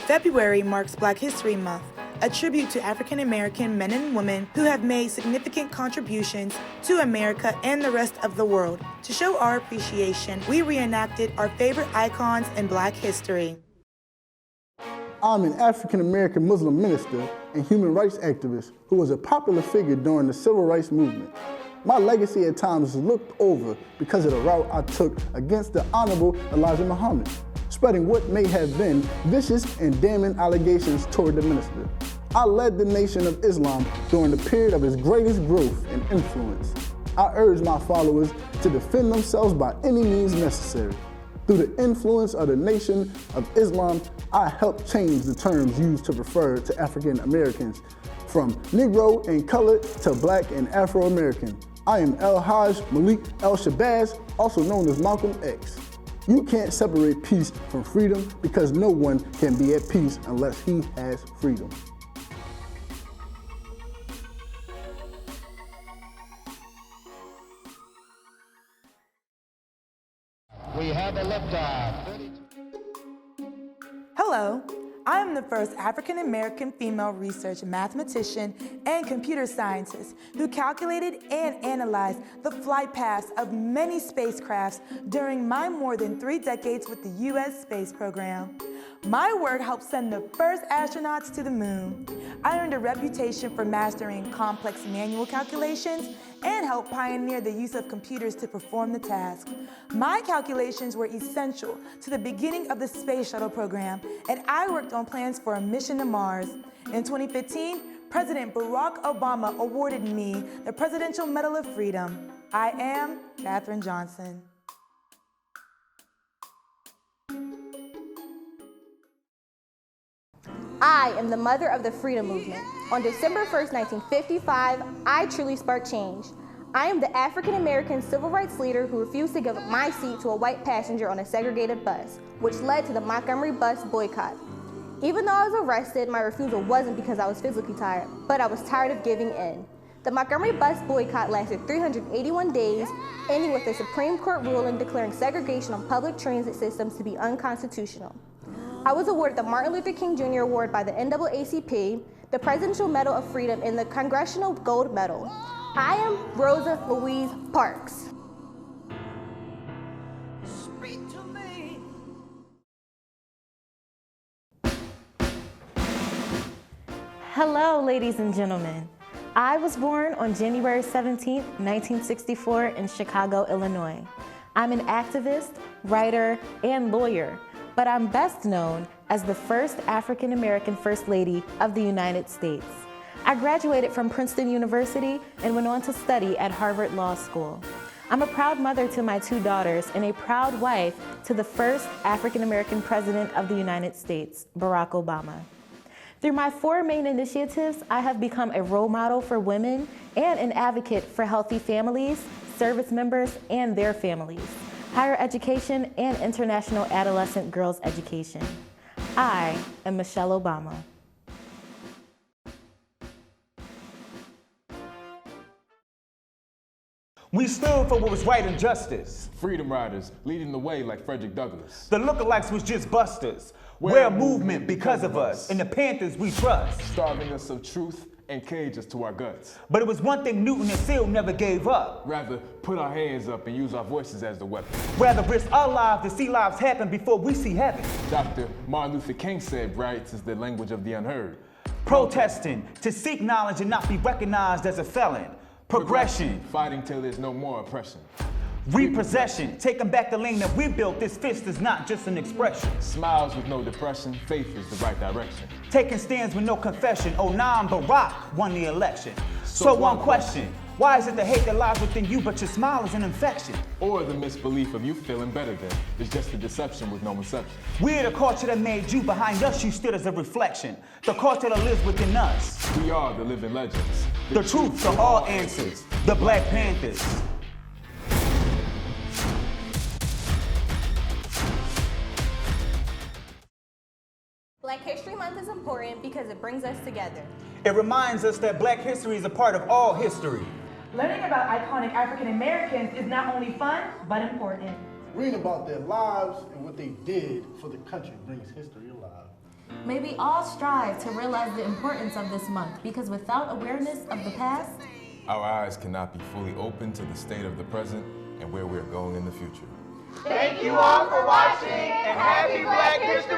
February marks Black History Month, a tribute to African American men and women who have made significant contributions to America and the rest of the world. To show our appreciation, we reenacted our favorite icons in Black history. I'm an African American Muslim minister and human rights activist who was a popular figure during the civil rights movement. My legacy at times is looked over because of the route I took against the Honorable Elijah Muhammad, spreading what may have been vicious and damning allegations toward the minister. I led the Nation of Islam during the period of its greatest growth and influence. I urge my followers to defend themselves by any means necessary. Through the influence of the Nation of Islam, I helped change the terms used to refer to African Americans, from Negro and colored to Black and Afro-American. I am El-Hajj Malik El-Shabazz, also known as Malcolm X. You can't separate peace from freedom because no one can be at peace unless he has freedom. We have a liftoff. Hello, I am the first African American female research mathematician and computer scientist who calculated and analyzed the flight paths of many spacecrafts during my more than 3 decades with the U.S. space program. My work helped send the first astronauts to the moon. I earned a reputation for mastering complex manual calculations and helped pioneer the use of computers to perform the task. My calculations were essential to the beginning of the space shuttle program, and I worked on plans for a mission to Mars. In 2015, President Barack Obama awarded me the Presidential Medal of Freedom. I am Katherine Johnson. I am the mother of the freedom movement. On December 1st, 1955, I truly sparked change. I am the African-American civil rights leader who refused to give up my seat to a white passenger on a segregated bus, which led to the Montgomery bus boycott. Even though I was arrested, my refusal wasn't because I was physically tired, but I was tired of giving in. The Montgomery bus boycott lasted 381 days, ending with a Supreme Court ruling declaring segregation on public transit systems to be unconstitutional. I was awarded the Martin Luther King Jr. Award by the NAACP, the Presidential Medal of Freedom, and the Congressional Gold Medal. I am Rosa Parks. Speak to me. Hello, ladies and gentlemen. I was born on January 17, 1964 in Chicago, Illinois. I'm an activist, writer, and lawyer, but I'm best known as the first African American First Lady of the United States. I graduated from Princeton University and went on to study at Harvard Law School. I'm a proud mother to my 2 daughters and a proud wife to the first African American President of the United States, Barack Obama. Through my 4 main initiatives, I have become a role model for women and an advocate for healthy families, service members, and their families, higher education, and international adolescent girls' education. I am Michelle Obama. We stood for what was right and justice. Freedom riders leading the way like Frederick Douglass. The lookalikes was just busters. We're a movement because of us, and the Panthers we trust. Starving us of truth and cage us to our guts. But it was one thing Newton and Seal never gave up. Rather, put our hands up and use our voices as the weapon. Rather risk our lives to see lives happen before we see heaven. Dr. Martin Luther King said rights is the language of the unheard. Protesting, to seek knowledge and not be recognized as a felon. Progression, fighting till there's no more oppression. Repossession, taking back the lane that we built. This fist is not just an expression. Smiles with no depression, faith is the right direction. Taking stands with no confession. 09 Barack won the election. So one question, why is it the hate that lies within you but your smile is an infection? Or the misbelief of you feeling better than. It's just a deception with no inception. We're the culture that made you. Behind us you stood as a reflection. The culture that lives within us. We are the living legends. The truth to all answers. The Black Panthers. Black History Month is important because it brings us together. It reminds us that Black history is a part of all history. Learning about iconic African Americans is not only fun, but important. Reading about their lives and what they did for the country brings history alive. May we all strive to realize the importance of this month, because without awareness of the past, our eyes cannot be fully open to the state of the present and where we're going in the future. Thank you all for watching, and happy Black History